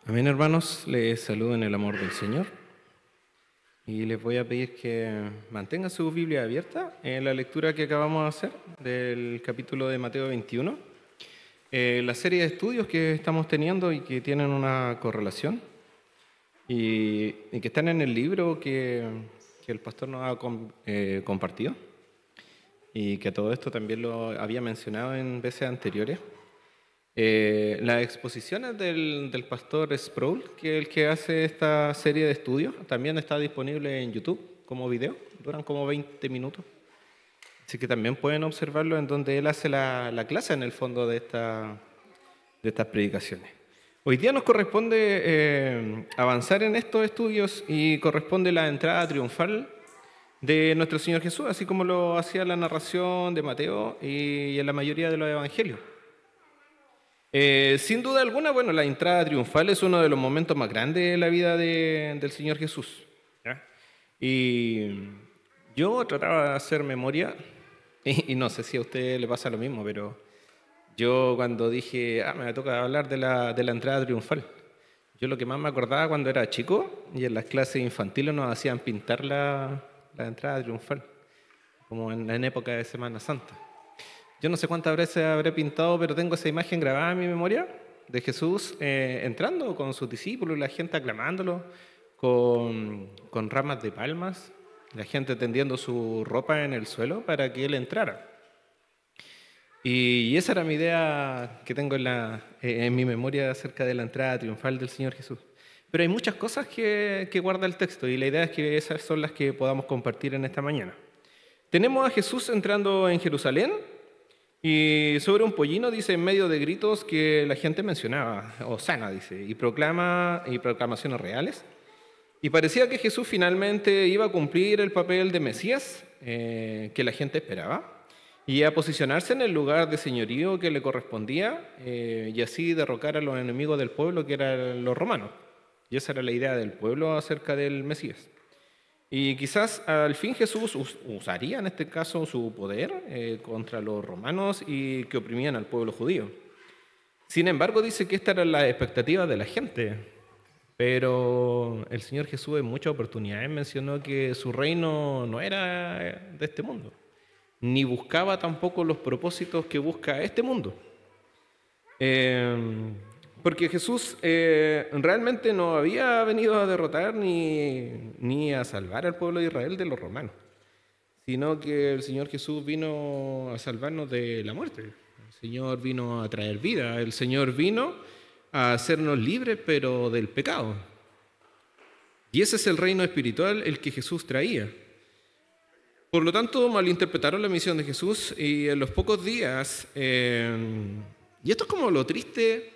Amén, hermanos, les saludo en el amor del Señor y les voy a pedir que mantengan su Biblia abierta en la lectura que acabamos de hacer del capítulo de Mateo 21. La serie de estudios que estamos teniendo y que tienen una correlación y que están en el libro que el pastor nos ha compartido y que todo esto también lo había mencionado en veces anteriores. Las exposiciones del pastor Sproul, que es el que hace esta serie de estudios, también está disponible en YouTube como video, duran como 20 minutos. Así que también pueden observarlo en donde él hace la clase en el fondo de estas predicaciones. Hoy día nos corresponde avanzar en estos estudios y corresponde la entrada triunfal de nuestro Señor Jesús, así como lo hacía la narración de Mateo y en la mayoría de los evangelios. Sin duda alguna, bueno, la entrada triunfal es uno de los momentos más grandes de la vida del Señor Jesús, ¿ya? Y yo trataba de hacer memoria, y no sé si a usted le pasa lo mismo, pero yo cuando dije, me toca hablar de la entrada triunfal, yo lo que más me acordaba cuando era chico, y en las clases infantiles nos hacían pintar la entrada triunfal, como en época de Semana Santa. Yo no sé cuántas veces habré pintado, pero tengo esa imagen grabada en mi memoria de Jesús entrando con sus discípulos y la gente aclamándolo con ramas de palmas, la gente tendiendo su ropa en el suelo para que él entrara. Y esa era mi idea que tengo en mi memoria acerca de la entrada triunfal del Señor Jesús. Pero hay muchas cosas que guarda el texto y la idea es que esas son las que podamos compartir en esta mañana. Tenemos a Jesús entrando en Jerusalén. Y sobre un pollino dice en medio de gritos que la gente mencionaba, Hosana dice, y proclamaciones reales. Y parecía que Jesús finalmente iba a cumplir el papel de Mesías que la gente esperaba y a posicionarse en el lugar de señorío que le correspondía y así derrocar a los enemigos del pueblo que eran los romanos. Y esa era la idea del pueblo acerca del Mesías. Y quizás al fin Jesús usaría en este caso su poder contra los romanos y que oprimían al pueblo judío. Sin embargo, dice que esta era la expectativa de la gente. Pero el Señor Jesús en muchas oportunidades mencionó que su reino no era de este mundo, ni buscaba tampoco los propósitos que busca este mundo. Porque Jesús realmente no había venido a derrotar ni a salvar al pueblo de Israel de los romanos, sino que el Señor Jesús vino a salvarnos de la muerte. El Señor vino a traer vida, el Señor vino a hacernos libres, pero del pecado. Y ese es el reino espiritual el que Jesús traía. Por lo tanto, malinterpretaron la misión de Jesús y en los pocos días, y esto es como lo triste,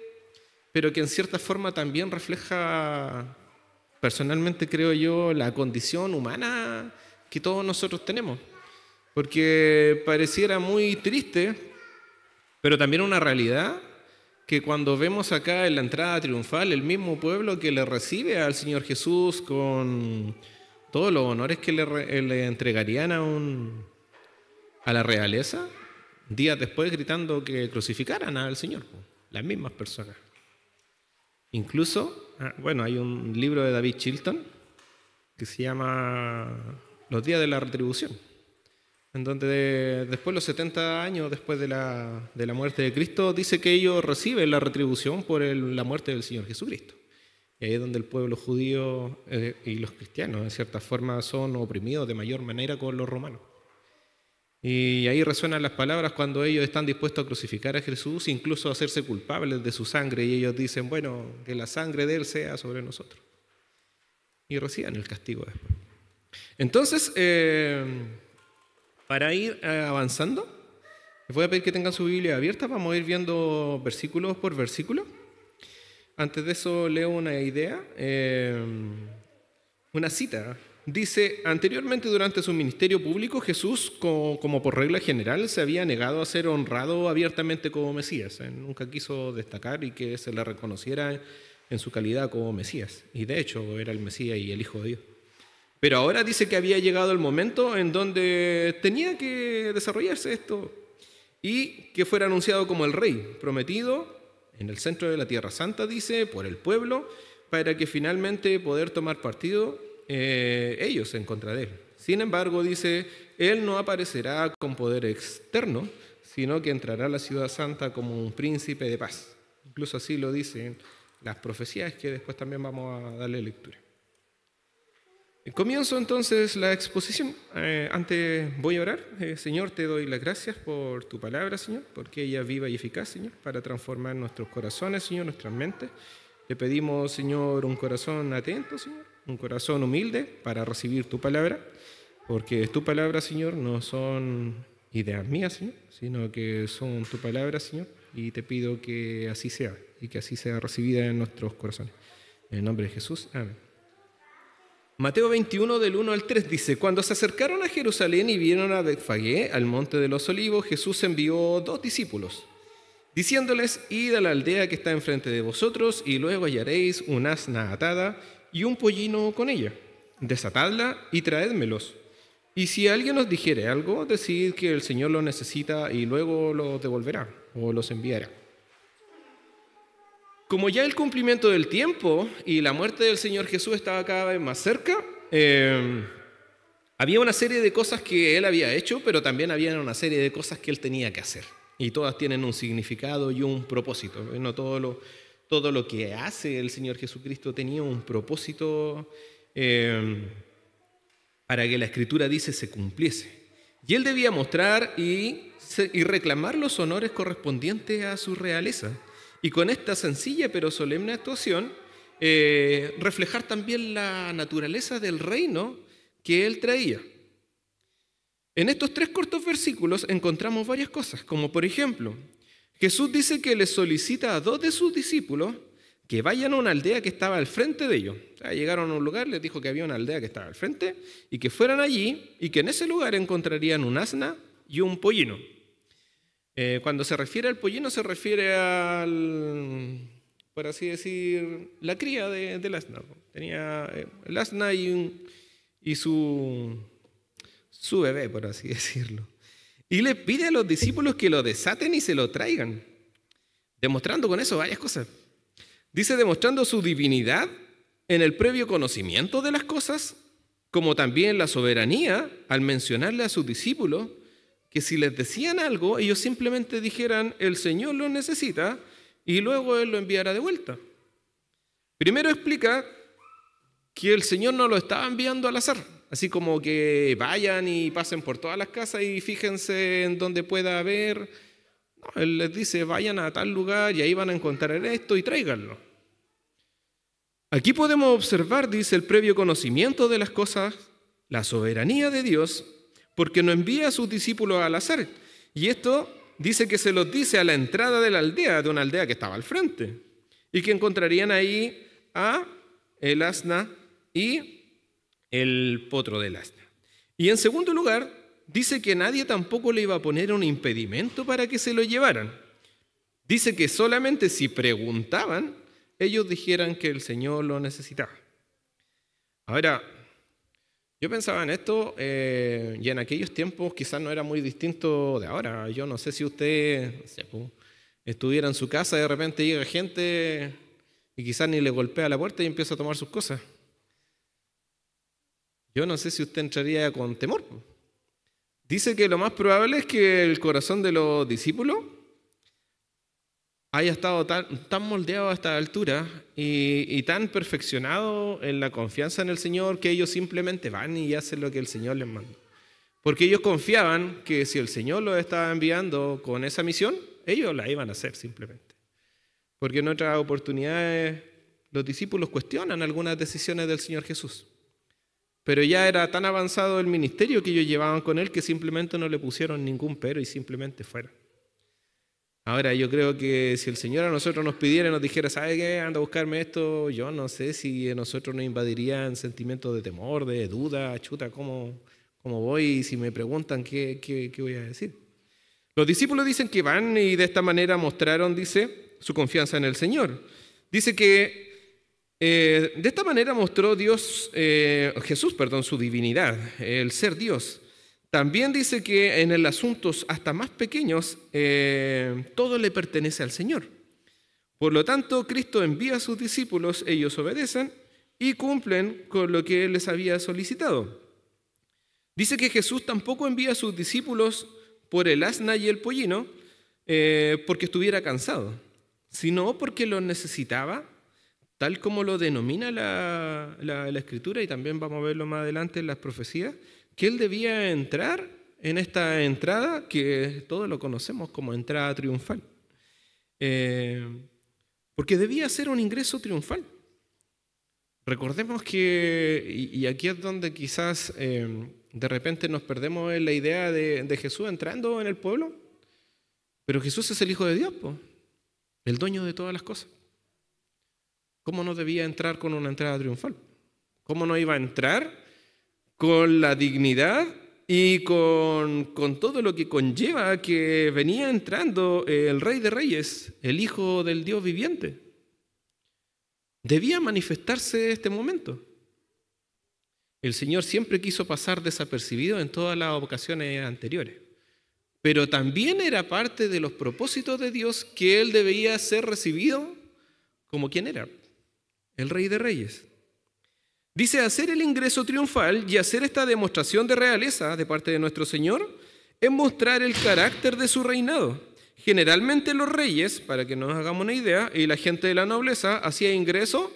pero que en cierta forma también refleja, personalmente creo yo, la condición humana que todos nosotros tenemos. Porque pareciera muy triste, pero también una realidad, que cuando vemos acá en la entrada triunfal el mismo pueblo que le recibe al Señor Jesús con todos los honores que le entregarían a la realeza, días después gritando que crucificaran al Señor, las mismas personas. Incluso, hay un libro de David Chilton que se llama Los días de la retribución, en donde después de los 70 años después de la muerte de Cristo, dice que ellos reciben la retribución por la muerte del Señor Jesucristo. Y ahí es donde el pueblo judío y los cristianos, en cierta forma, son oprimidos de mayor manera con los romanos. Y ahí resuenan las palabras cuando ellos están dispuestos a crucificar a Jesús, incluso a hacerse culpables de su sangre, y ellos dicen, bueno, que la sangre de Él sea sobre nosotros. Y reciban el castigo después. Entonces, para ir avanzando, les voy a pedir que tengan su Biblia abierta, vamos a ir viendo versículo por versículo. Antes de eso leo una idea, una cita. Dice, anteriormente durante su ministerio público, Jesús, como por regla general, se había negado a ser honrado abiertamente como Mesías. Nunca quiso destacar y que se le reconociera en su calidad como Mesías. Y de hecho era el Mesías y el Hijo de Dios. Pero ahora dice que había llegado el momento en donde tenía que desarrollarse esto y que fuera anunciado como el Rey prometido en el centro de la Tierra Santa, dice, por el pueblo, para que finalmente poder tomar partido ellos en contra de él. Sin embargo, dice, él no aparecerá con poder externo, sino que entrará a la ciudad santa como un príncipe de paz. Incluso así lo dicen las profecías que después también vamos a darle lectura. Comienzo entonces la exposición. Antes voy a orar. Señor, te doy las gracias por tu palabra, Señor, porque ella es viva y eficaz, Señor, para transformar nuestros corazones, Señor, nuestras mentes. Le pedimos, Señor, un corazón atento, Señor, un corazón humilde para recibir tu palabra, porque tu palabra, Señor, no son ideas mías, Señor, sino que son tu palabra, Señor, y te pido que así sea, y que así sea recibida en nuestros corazones. En el nombre de Jesús, amén. Mateo 21, del 1 al 3 dice, cuando se acercaron a Jerusalén y vieron a Betfagé, al monte de los olivos, Jesús envió 2 discípulos, diciéndoles, id a la aldea que está enfrente de vosotros, y luego hallaréis un asna atada y un pollino con ella. Desatadla y traédmelos. Y si alguien os dijere algo, decid que el Señor lo necesita y luego los devolverá o los enviará. Como ya el cumplimiento del tiempo y la muerte del Señor Jesús estaba cada vez más cerca, había una serie de cosas que Él había hecho, pero también había una serie de cosas que Él tenía que hacer. Y todas tienen un significado y un propósito. No todo lo que hace el Señor Jesucristo tenía un propósito para que la Escritura dice se cumpliese. Y Él debía mostrar y reclamar los honores correspondientes a su realeza. Y con esta sencilla pero solemne actuación, reflejar también la naturaleza del reino que Él traía. En estos 3 cortos versículos encontramos varias cosas, como por ejemplo, Jesús dice que les solicita a 2 de sus discípulos que vayan a una aldea que estaba al frente de ellos. O sea, llegaron a un lugar, les dijo que había una aldea que estaba al frente y que fueran allí y que en ese lugar encontrarían un asna y un pollino. Cuando se refiere al pollino se refiere al, por así decir, la cría del asna. Tenía el asna y su bebé, por así decirlo. Y le pide a los discípulos que lo desaten y se lo traigan, demostrando con eso varias cosas. Dice, demostrando su divinidad en el previo conocimiento de las cosas, como también la soberanía al mencionarle a sus discípulos que si les decían algo, ellos simplemente dijeran, el Señor lo necesita, y luego Él lo enviará de vuelta. Primero explica que el Señor no lo estaba enviando al azar, así como que vayan y pasen por todas las casas y fíjense en donde pueda haber. No, Él les dice, vayan a tal lugar y ahí van a encontrar esto y tráiganlo. Aquí podemos observar, dice, el previo conocimiento de las cosas, la soberanía de Dios, porque no envía a sus discípulos al azar. Y esto dice que se los dice a la entrada de la aldea, de una aldea que estaba al frente, y que encontrarían ahí a el asna y el potro del asna. Y en segundo lugar, dice que nadie tampoco le iba a poner un impedimento para que se lo llevaran. Dice que solamente si preguntaban, ellos dijeran que el Señor lo necesitaba. Ahora, yo pensaba en esto y en aquellos tiempos quizás no era muy distinto de ahora. Yo no sé si usted estuviera en su casa y de repente llega gente y quizás ni le golpea la puerta y empieza a tomar sus cosas. Yo no sé si usted entraría con temor. Dice que lo más probable es que el corazón de los discípulos haya estado tan moldeado a esta altura y tan perfeccionado en la confianza en el Señor que ellos simplemente van y hacen lo que el Señor les manda. Porque ellos confiaban que si el Señor los estaba enviando con esa misión, ellos la iban a hacer simplemente. Porque en otras oportunidades los discípulos cuestionan algunas decisiones del Señor Jesús. Pero ya era tan avanzado el ministerio que ellos llevaban con Él que simplemente no le pusieron ningún pero y simplemente fueron. Ahora, yo creo que si el Señor a nosotros nos pidiera y nos dijera, ¿sabe qué? Anda a buscarme esto, yo no sé si a nosotros nos invadirían sentimientos de temor, de duda, chuta, ¿cómo voy? Y si me preguntan, ¿qué voy a decir? Los discípulos dicen que van y de esta manera mostraron, dice, su confianza en el Señor. Dice que de esta manera mostró Jesús, su divinidad, el ser Dios. También dice que en los asuntos hasta más pequeños, todo le pertenece al Señor. Por lo tanto, Cristo envía a sus discípulos, ellos obedecen y cumplen con lo que Él les había solicitado. Dice que Jesús tampoco envía a sus discípulos por el asna y el pollino porque estuviera cansado, sino porque los necesitaba, tal como lo denomina la Escritura, y también vamos a verlo más adelante en las profecías, que Él debía entrar en esta entrada que todos lo conocemos como entrada triunfal. Porque debía ser un ingreso triunfal. Recordemos que, y aquí es donde quizás de repente nos perdemos en la idea de Jesús entrando en el pueblo, pero Jesús es el Hijo de Dios, el dueño de todas las cosas. ¿Cómo no debía entrar con una entrada triunfal? ¿Cómo no iba a entrar con la dignidad y con todo lo que conlleva que venía entrando el Rey de Reyes, el Hijo del Dios viviente? Debía manifestarse este momento. El Señor siempre quiso pasar desapercibido en todas las ocasiones anteriores, pero también era parte de los propósitos de Dios que Él debía ser recibido como quien era, el Rey de Reyes. Dice, hacer el ingreso triunfal y hacer esta demostración de realeza de parte de nuestro Señor es mostrar el carácter de su reinado. Generalmente los reyes, para que nos hagamos una idea, y la gente de la nobleza hacía ingreso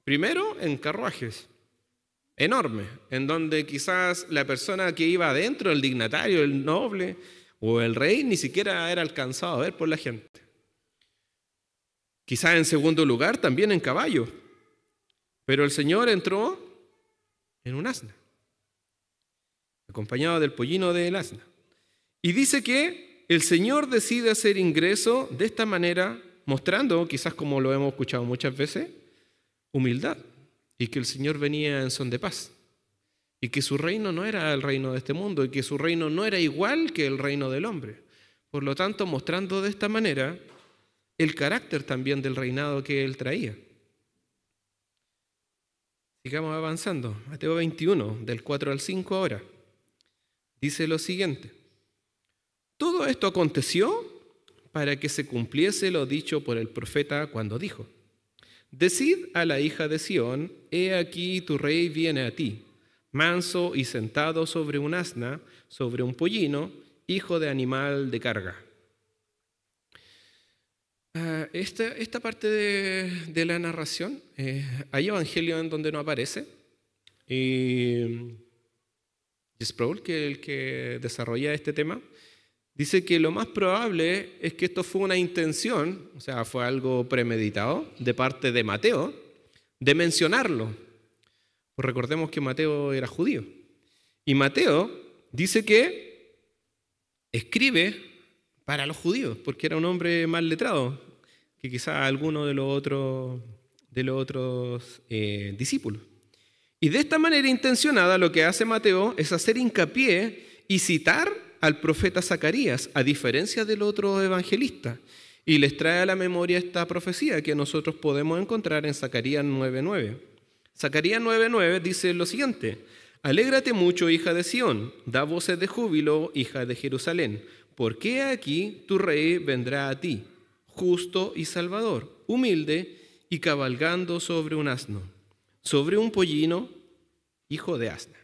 primero en carruajes enormes, en donde quizás la persona que iba adentro, el dignatario, el noble o el rey, ni siquiera era alcanzado a ver por la gente. Quizás en segundo lugar también en caballo, pero el Señor entró en un asna, acompañado del pollino del asna. Y dice que el Señor decide hacer ingreso de esta manera, mostrando, quizás como lo hemos escuchado muchas veces, humildad, y que el Señor venía en son de paz, y que su reino no era el reino de este mundo, y que su reino no era igual que el reino del hombre. Por lo tanto, mostrando de esta manera el carácter también del reinado que Él traía. Sigamos avanzando. Mateo 21, del 4 al 5 ahora. Dice lo siguiente. Todo esto aconteció para que se cumpliese lo dicho por el profeta cuando dijo: Decid a la hija de Sión, he aquí tu rey viene a ti, manso y sentado sobre un asna, sobre un pollino, hijo de animal de carga. Esta parte de la narración, hay evangelios en donde no aparece. Y Sproul, que es el que desarrolla este tema, dice que lo más probable es que esto fue una intención, o sea, fue algo premeditado de parte de Mateo, de mencionarlo. Pues recordemos que Mateo era judío. Y Mateo dice que escribe para los judíos, porque era un hombre mal letrado, que quizás alguno de los otros discípulos. Y de esta manera intencionada lo que hace Mateo es hacer hincapié y citar al profeta Zacarías, a diferencia del otro evangelista, y les trae a la memoria esta profecía que nosotros podemos encontrar en Zacarías 9:9. Zacarías 9:9 dice lo siguiente: Alégrate mucho, hija de Sión, da voces de júbilo, hija de Jerusalén, porque aquí tu rey vendrá a ti, justo y salvador, humilde y cabalgando sobre un asno, sobre un pollino, hijo de asna.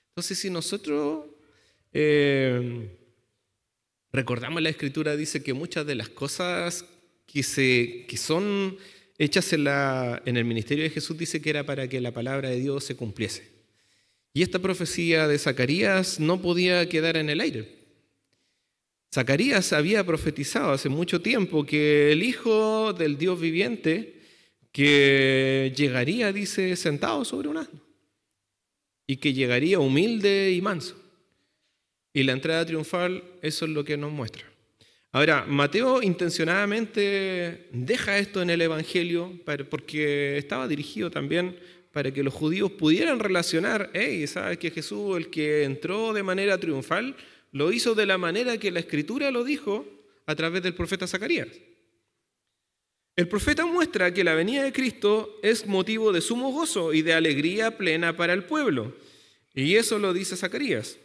Entonces, si nosotros recordamos la Escritura, dice que muchas de las cosas que son hechas en el ministerio de Jesús, dice que era para que la palabra de Dios se cumpliese. Y esta profecía de Zacarías no podía quedar en el aire. Zacarías había profetizado hace mucho tiempo que el Hijo del Dios viviente, que llegaría, dice, sentado sobre un asno, y que llegaría humilde y manso. Y la entrada triunfal, eso es lo que nos muestra. Ahora, Mateo intencionadamente deja esto en el Evangelio porque estaba dirigido también para que los judíos pudieran relacionar, ¿sabes que Jesús, el que entró de manera triunfal, lo hizo de la manera que la Escritura lo dijo a través del profeta Zacarías? El profeta muestra que la venida de Cristo es motivo de sumo gozo y de alegría plena para el pueblo. Y eso lo dice Zacarías.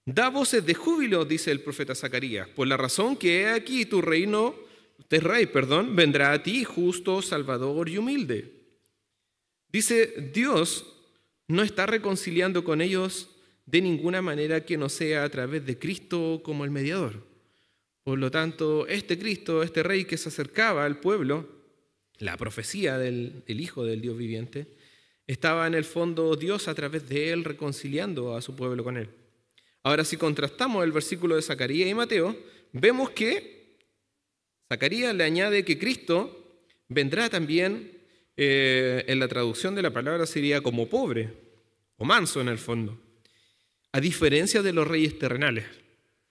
Da voces de júbilo, dice el profeta Zacarías, por la razón que he aquí tu reino vendrá a ti justo, salvador y humilde. Dice, Dios no está reconciliando con ellos de ninguna manera que no sea a través de Cristo como el mediador. Por lo tanto, este Cristo, este Rey que se acercaba al pueblo, la profecía del Hijo del Dios viviente, estaba en el fondo Dios a través de él reconciliando a su pueblo con él. Ahora, si contrastamos el versículo de Zacarías y Mateo, vemos que Zacarías le añade que Cristo vendrá también, en la traducción de la palabra sería como pobre o manso en el fondo, a diferencia de los reyes terrenales.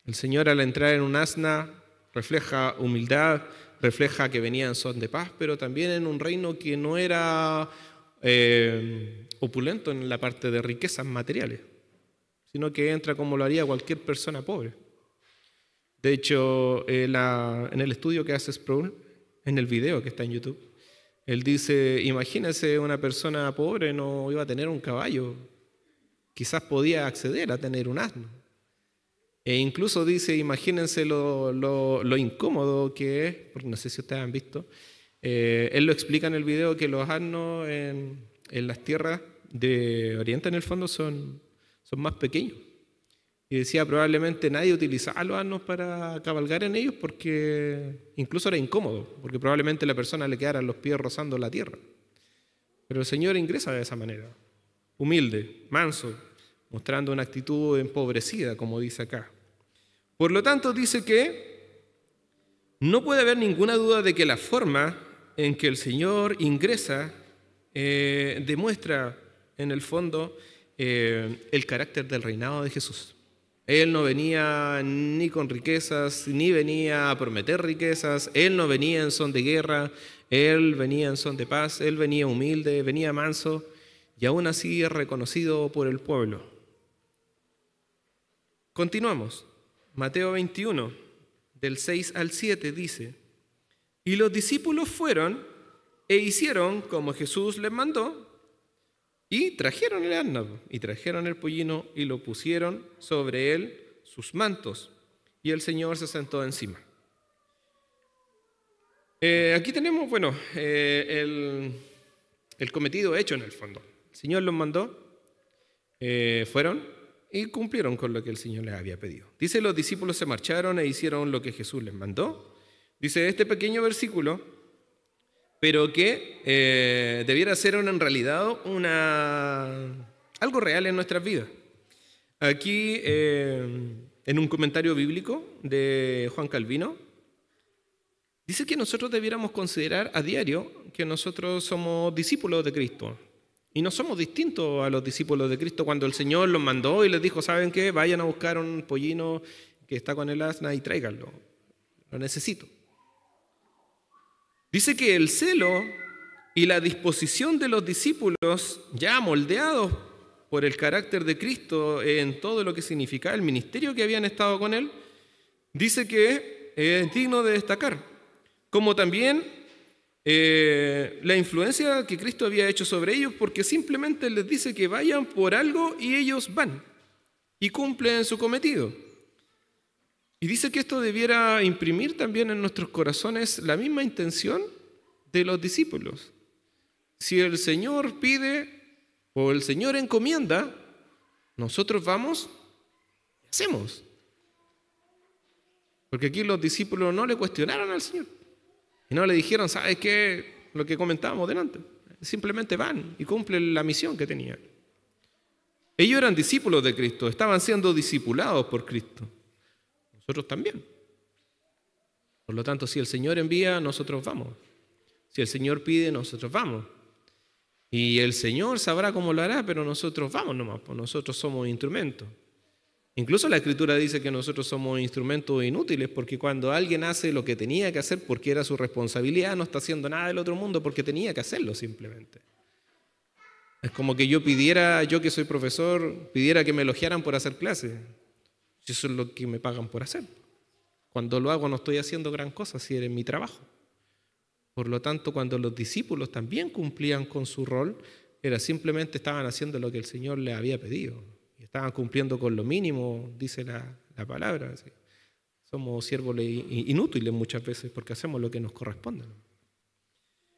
El Señor, al entrar en un asna, refleja humildad, refleja que venía en son de paz, pero también en un reino que no era opulento en la parte de riquezas materiales, sino que entra como lo haría cualquier persona pobre. De hecho, en el estudio que hace Sproul, en el video que está en YouTube, él dice, imagínese una persona pobre no iba a tener un caballo, quizás podía acceder a tener un asno. E incluso dice, imagínense lo incómodo que es, porque no sé si ustedes han visto, él lo explica en el video que los asnos en las tierras de Oriente en el fondo son más pequeños. Y decía, probablemente nadie utilizaba los asnos para cabalgar en ellos porque incluso era incómodo, porque probablemente la persona le quedaran los pies rozando la tierra. Pero el Señor ingresa de esa manera, humilde, manso, mostrando una actitud empobrecida, como dice acá. Por lo tanto, dice que no puede haber ninguna duda de que la forma en que el Señor ingresa demuestra, en el fondo, el carácter del reinado de Jesús. Él no venía ni con riquezas, ni venía a prometer riquezas, Él no venía en son de guerra, Él venía en son de paz, Él venía humilde, venía manso, y aún así es reconocido por el pueblo. Continuamos. Mateo 21, del 6 al 7 dice, y los discípulos fueron e hicieron como Jesús les mandó, y trajeron el asno, y trajeron el pollino, y lo pusieron sobre él sus mantos, y el Señor se sentó encima. Aquí tenemos, el cometido hecho en el fondo. El Señor los mandó, fueron y cumplieron con lo que el Señor les había pedido. Dice, los discípulos se marcharon e hicieron lo que Jesús les mandó. Dice este pequeño versículo, pero que debiera ser en realidad algo real en nuestras vidas. Aquí, en un comentario bíblico de Juan Calvino, dice que nosotros debiéramos considerar a diario que nosotros somos discípulos de Cristo. Y no somos distintos a los discípulos de Cristo cuando el Señor los mandó y les dijo, ¿saben qué? Vayan a buscar un pollino que está con el asna y tráiganlo. Lo necesito. Dice que el celo y la disposición de los discípulos, ya moldeados por el carácter de Cristo en todo lo que significaba el ministerio que habían estado con Él, dice que es digno de destacar, como también la influencia que Cristo había hecho sobre ellos, porque simplemente les dice que vayan por algo y ellos van y cumplen su cometido. Y dice que esto debiera imprimir también en nuestros corazones la misma intención de los discípulos. Si el Señor pide o el Señor encomienda, nosotros vamos y hacemos. Porque aquí los discípulos no le cuestionaron al Señor. Y no le dijeron, ¿sabes qué? Lo que comentábamos delante. Simplemente van y cumplen la misión que tenían. Ellos eran discípulos de Cristo, estaban siendo discipulados por Cristo. Nosotros también. Por lo tanto, si el Señor envía, nosotros vamos. Si el Señor pide, nosotros vamos. Y el Señor sabrá cómo lo hará, pero nosotros vamos nomás, pues nosotros somos instrumentos. Incluso la Escritura dice que nosotros somos instrumentos inútiles, porque cuando alguien hace lo que tenía que hacer porque era su responsabilidad, no está haciendo nada del otro mundo porque tenía que hacerlo simplemente. Es como que yo que soy profesor, pidiera que me elogiaran por hacer clases. Eso es lo que me pagan por hacer. Cuando lo hago no estoy haciendo gran cosa, si era mi trabajo. Por lo tanto, cuando los discípulos también cumplían con su rol, simplemente estaban haciendo lo que el Señor les había pedido. Y estaban cumpliendo con lo mínimo, dice la palabra. ¿Sí? Somos siervos inútiles muchas veces porque hacemos lo que nos corresponde.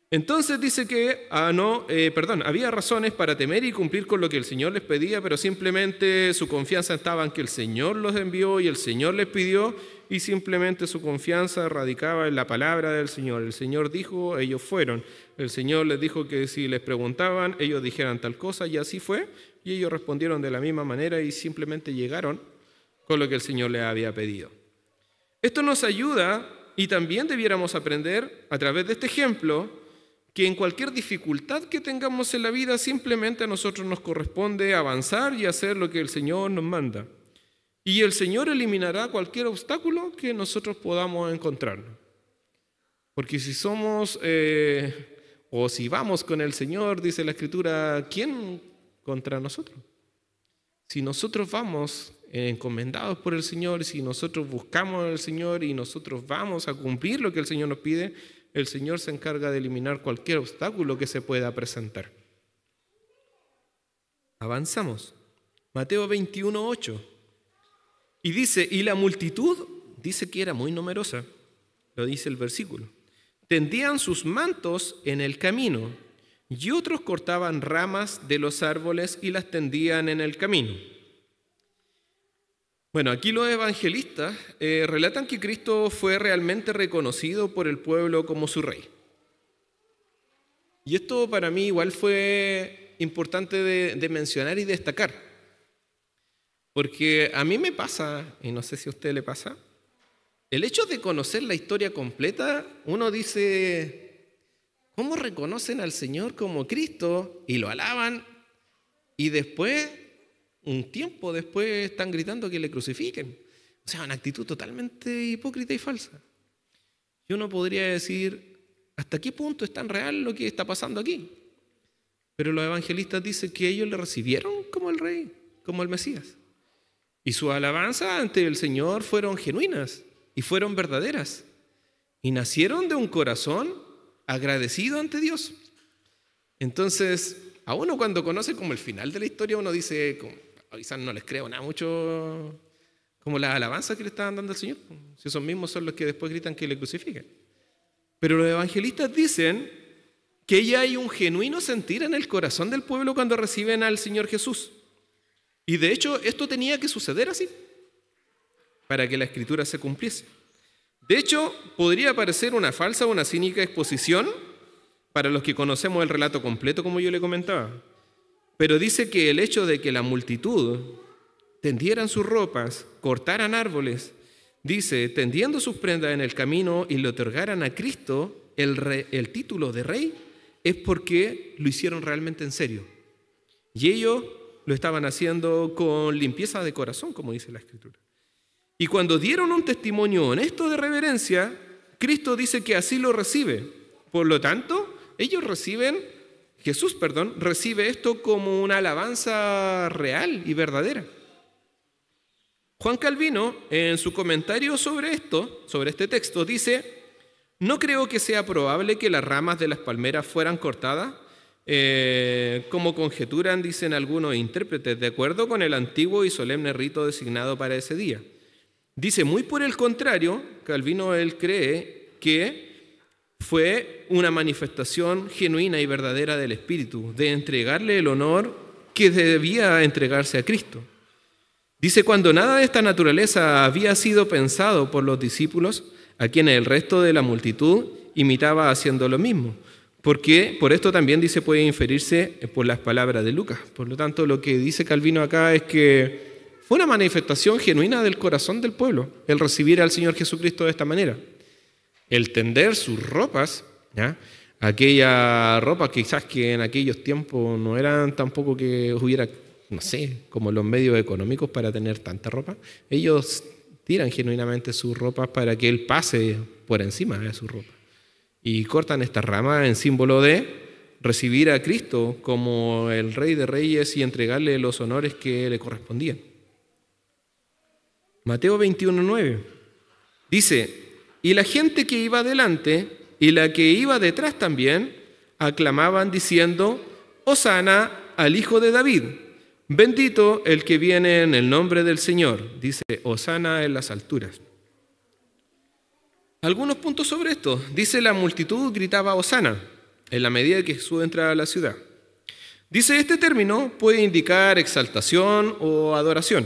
Entonces dice que había razones para temer y cumplir con lo que el Señor les pedía, pero simplemente su confianza estaba en que el Señor los envió y el Señor les pidió, y simplemente su confianza radicaba en la palabra del Señor. El Señor dijo, ellos fueron. El Señor les dijo que si les preguntaban, ellos dijeran tal cosa, y así fue, y ellos respondieron de la misma manera y simplemente llegaron con lo que el Señor les había pedido. Esto nos ayuda, y también debiéramos aprender a través de este ejemplo, que en cualquier dificultad que tengamos en la vida, simplemente a nosotros nos corresponde avanzar y hacer lo que el Señor nos manda. Y el Señor eliminará cualquier obstáculo que nosotros podamos encontrar. Porque si somos, o si vamos con el Señor, dice la Escritura, ¿quién contra nosotros? Si nosotros vamos encomendados por el Señor, si nosotros buscamos al Señor y nosotros vamos a cumplir lo que el Señor nos pide, el Señor se encarga de eliminar cualquier obstáculo que se pueda presentar. Avanzamos. Mateo 21:8. Y dice, y la multitud, dice que era muy numerosa, lo dice el versículo, tendían sus mantos en el camino, y otros cortaban ramas de los árboles y las tendían en el camino. Bueno, aquí los evangelistas relatan que Cristo fue realmente reconocido por el pueblo como su rey. Y esto para mí igual fue importante de mencionar y destacar. Porque a mí me pasa, y no sé si a usted le pasa, el hecho de conocer la historia completa, uno dice, ¿cómo reconocen al Señor como Cristo? Y lo alaban, y después, un tiempo después, están gritando que le crucifiquen. O sea, una actitud totalmente hipócrita y falsa. Y uno podría decir, ¿hasta qué punto es tan real lo que está pasando aquí? Pero los evangelistas dicen que ellos le recibieron como el rey, como el Mesías. Y sus alabanzas ante el Señor fueron genuinas y fueron verdaderas. Y nacieron de un corazón agradecido ante Dios. Entonces, a uno cuando conoce como el final de la historia, uno dice, quizás no les creo nada mucho como las alabanzas que le estaban dando al Señor. Si esos mismos son los que después gritan que le crucifiquen. Pero los evangelistas dicen que ya hay un genuino sentir en el corazón del pueblo cuando reciben al Señor Jesús. Y de hecho, esto tenía que suceder así, para que la Escritura se cumpliese. De hecho, podría parecer una falsa o una cínica exposición para los que conocemos el relato completo, como yo le comentaba. Pero dice que el hecho de que la multitud tendieran sus ropas, cortaran árboles, dice, tendiendo sus prendas en el camino y le otorgaran a Cristo el título de rey, es porque lo hicieron realmente en serio. Y ellos lo estaban haciendo con limpieza de corazón, como dice la Escritura. Y cuando dieron un testimonio honesto de reverencia, Cristo dice que así lo recibe. Por lo tanto, Jesús recibe esto como una alabanza real y verdadera. Juan Calvino, en su comentario sobre este texto, dice, no creo que sea probable que las ramas de las palmeras fueran cortadas, como conjeturan, dicen algunos intérpretes, de acuerdo con el antiguo y solemne rito designado para ese día. Dice, muy por el contrario, Calvino él cree que fue una manifestación genuina y verdadera del Espíritu, de entregarle el honor que debía entregarse a Cristo. Dice, cuando nada de esta naturaleza había sido pensado por los discípulos, a quienes el resto de la multitud imitaba haciendo lo mismo. Porque por esto también dice puede inferirse por las palabras de Lucas. Por lo tanto, lo que dice Calvino acá es que fue una manifestación genuina del corazón del pueblo, el recibir al Señor Jesucristo de esta manera. El tender sus ropas, ¿ya? Aquella ropa quizás que en aquellos tiempos no eran tampoco que hubiera, no sé, como los medios económicos para tener tanta ropa. Ellos tiran genuinamente sus ropas para que Él pase por encima de su ropa. Y cortan estas ramas en símbolo de recibir a Cristo como el Rey de Reyes y entregarle los honores que le correspondían. Mateo 21:9 dice, y la gente que iba delante y la que iba detrás también aclamaban diciendo, Hosana al Hijo de David, bendito el que viene en el nombre del Señor. Dice, Hosana en las alturas. Algunos puntos sobre esto. Dice: la multitud gritaba Hosana en la medida que Jesús entraba a la ciudad. Dice: este término puede indicar exaltación o adoración.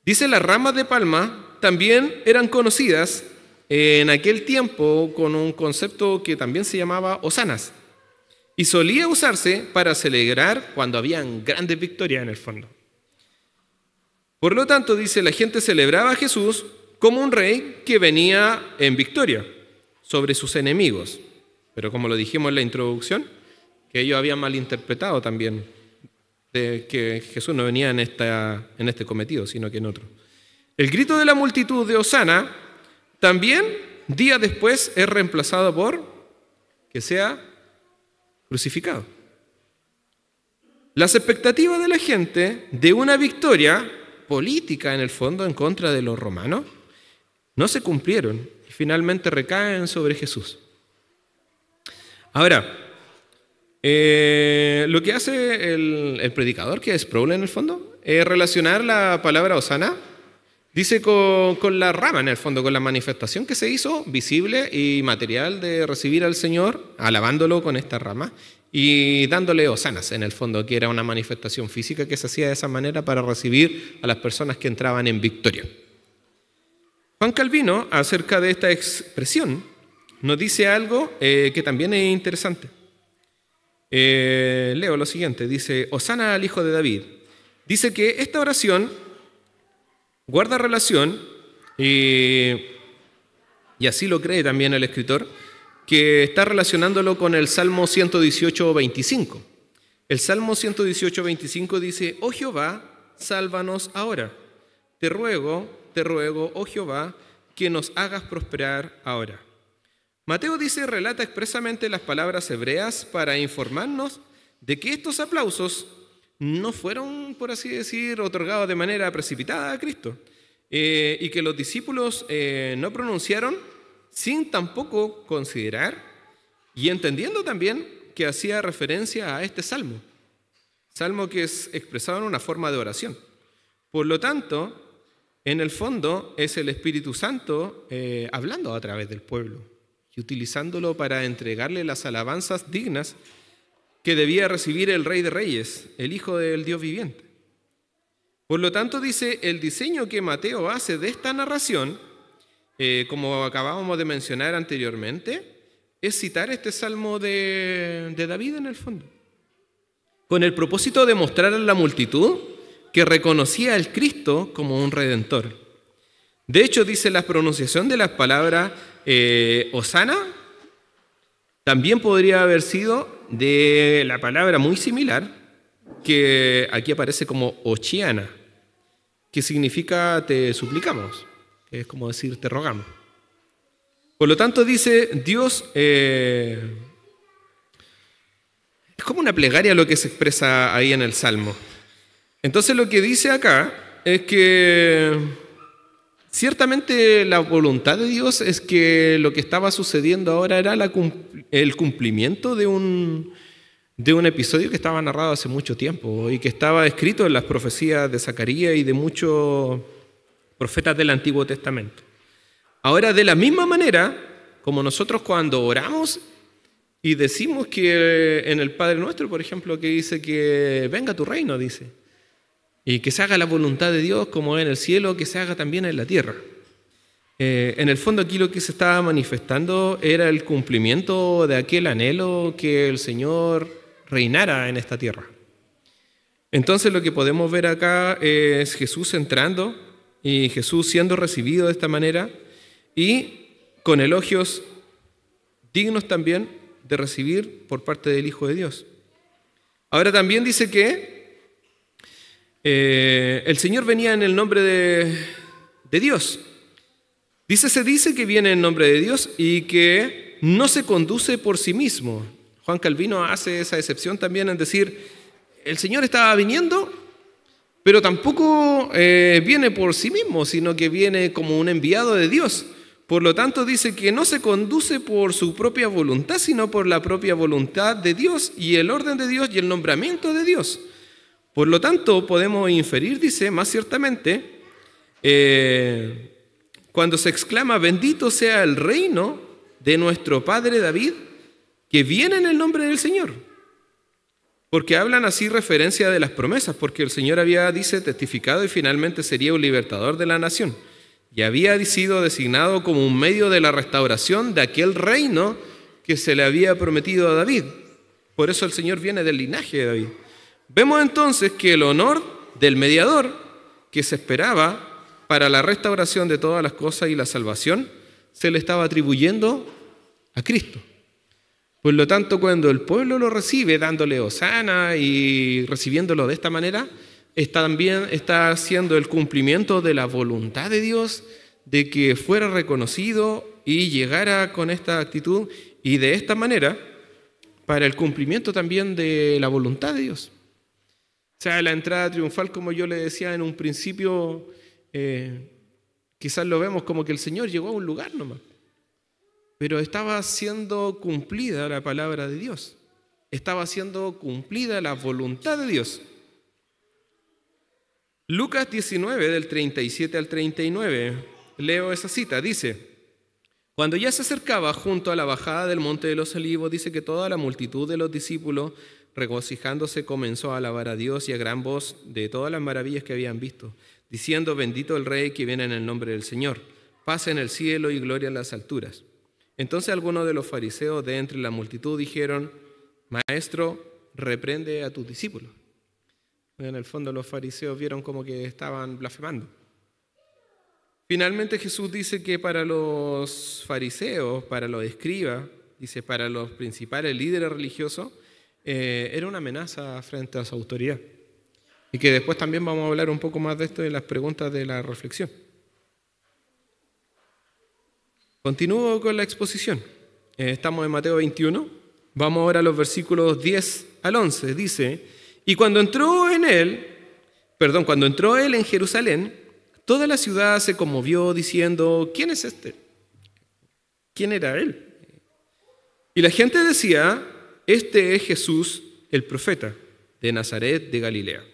Dice: las ramas de palma también eran conocidas en aquel tiempo con un concepto que también se llamaba hosanas. Y solía usarse para celebrar cuando habían grandes victorias en el fondo. Por lo tanto, dice, la gente celebraba a Jesús como un rey que venía en victoria sobre sus enemigos. Pero como lo dijimos en la introducción, que ellos habían malinterpretado también de que Jesús no venía en este cometido, sino que en otro. El grito de la multitud de Hosana también, días después, es reemplazado por que sea crucificado. Las expectativas de la gente de una victoria política, en el fondo, en contra de los romanos, no se cumplieron y finalmente recaen sobre Jesús. Ahora, lo que hace el predicador, que es Sproul en el fondo, es relacionar la palabra Hosana, dice, con la rama en el fondo, con la manifestación que se hizo visible y material de recibir al Señor, alabándolo con esta rama y dándole hosanas en el fondo, que era una manifestación física que se hacía de esa manera para recibir a las personas que entraban en victoria. Juan Calvino, acerca de esta expresión, nos dice algo que también es interesante. Leo lo siguiente, dice: Hosana al Hijo de David. Dice que esta oración guarda relación, y así lo cree también el escritor, que está relacionándolo con el Salmo 118:25. El Salmo 118:25 dice: oh Jehová, sálvanos ahora. Te ruego, oh Jehová, que nos hagas prosperar ahora. Mateo relata expresamente las palabras hebreas para informarnos de que estos aplausos no fueron, por así decir, otorgados de manera precipitada a Cristo, y que los discípulos no pronunciaron sin tampoco considerar y entendiendo también que hacía referencia a este salmo que es expresado en una forma de oración. Por lo tanto, en el fondo es el Espíritu Santo hablando a través del pueblo y utilizándolo para entregarle las alabanzas dignas que debía recibir el Rey de Reyes, el Hijo del Dios viviente. Por lo tanto, dice, el diseño que Mateo hace de esta narración, como acabábamos de mencionar anteriormente, es citar este salmo de David en el fondo, con el propósito de mostrar a la multitud que reconocía al Cristo como un redentor. De hecho, dice, la pronunciación de las palabras Hosana también podría haber sido de la palabra muy similar, que aquí aparece como Ochiana, que significa te suplicamos, que es como decir te rogamos. Por lo tanto, dice Dios, es como una plegaria lo que se expresa ahí en el Salmo. Entonces lo que dice acá es que ciertamente la voluntad de Dios es que lo que estaba sucediendo ahora era el cumplimiento de un episodio que estaba narrado hace mucho tiempo y que estaba escrito en las profecías de Zacarías y de muchos profetas del Antiguo Testamento. Ahora, de la misma manera, como nosotros cuando oramos y decimos que en el Padre Nuestro, por ejemplo, que dice que venga tu reino, dice, y que se haga la voluntad de Dios como en el cielo, que se haga también en la tierra. En el fondo aquí lo que se estaba manifestando era el cumplimiento de aquel anhelo que el Señor reinara en esta tierra. Entonces lo que podemos ver acá es Jesús entrando y Jesús siendo recibido de esta manera y con elogios dignos también de recibir por parte del Hijo de Dios. Ahora también dice que el Señor venía en el nombre de Dios. Se dice que viene en nombre de Dios y que no se conduce por sí mismo. Juan Calvino hace esa excepción también en decir, el Señor estaba viniendo, pero tampoco viene por sí mismo, sino que viene como un enviado de Dios. Por lo tanto, dice que no se conduce por su propia voluntad, sino por la propia voluntad de Dios y el orden de Dios y el nombramiento de Dios. Por lo tanto, podemos inferir, dice, más ciertamente, cuando se exclama: bendito sea el reino de nuestro padre David, que viene en el nombre del Señor. Porque hablan así referencia de las promesas, porque el Señor había, dice, testificado y finalmente sería un libertador de la nación. Y había sido designado como un medio de la restauración de aquel reino que se le había prometido a David. Por eso el Señor viene del linaje de David. Vemos entonces que el honor del mediador que se esperaba para la restauración de todas las cosas y la salvación se le estaba atribuyendo a Cristo. Por lo tanto, cuando el pueblo lo recibe dándole hosana y recibiéndolo de esta manera, también está haciendo el cumplimiento de la voluntad de Dios de que fuera reconocido y llegara con esta actitud y de esta manera para el cumplimiento también de la voluntad de Dios. O sea, la entrada triunfal, como yo le decía en un principio, quizás lo vemos como que el Señor llegó a un lugar nomás. Pero estaba siendo cumplida la palabra de Dios. Estaba siendo cumplida la voluntad de Dios. Lucas 19, del 37 al 39, leo esa cita, dice: cuando ya se acercaba junto a la bajada del Monte de los Olivos, dice que toda la multitud de los discípulos, regocijándose, comenzó a alabar a Dios y a gran voz de todas las maravillas que habían visto, diciendo: bendito el Rey que viene en el nombre del Señor, paz en el cielo y gloria en las alturas. Entonces algunos de los fariseos de entre la multitud dijeron: Maestro, reprende a tus discípulos. En el fondo los fariseos vieron como que estaban blasfemando. Finalmente Jesús dice que para los fariseos, para los escribas, dice para los principales líderes religiosos, era una amenaza frente a su autoridad. Y que después también vamos a hablar un poco más de esto en las preguntas de la reflexión. Continúo con la exposición. Estamos en Mateo 21. Vamos ahora a los versículos 10 al 11. Dice: y cuando entró él en Jerusalén, toda la ciudad se conmovió diciendo: ¿quién es este? ¿Quién era él? Y la gente decía: este es Jesús, el profeta, de Nazaret de Galilea.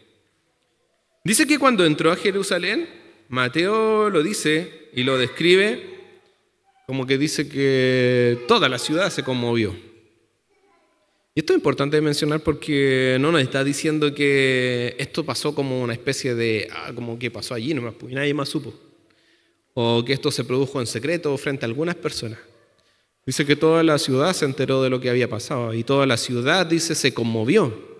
Dice que cuando entró a Jerusalén, Mateo lo dice y lo describe como que dice que toda la ciudad se conmovió. Y esto es importante mencionar porque no nos está diciendo que esto pasó como una especie de, como que pasó allí nomás, pues, y nadie más supo. O que esto se produjo en secreto frente a algunas personas. Dice que toda la ciudad se enteró de lo que había pasado. Y toda la ciudad, dice, se conmovió.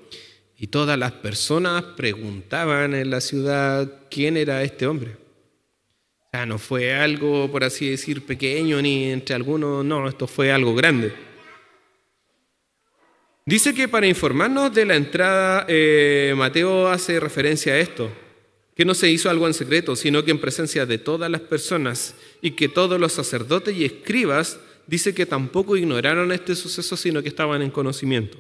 Y todas las personas preguntaban en la ciudad quién era este hombre. O sea, no fue algo, por así decir, pequeño ni entre algunos, no, esto fue algo grande. Dice que para informarnos de la entrada, Mateo hace referencia a esto, que no se hizo algo en secreto, sino que en presencia de todas las personas y que todos los sacerdotes y escribas, dice que tampoco ignoraron este suceso, sino que estaban en conocimiento.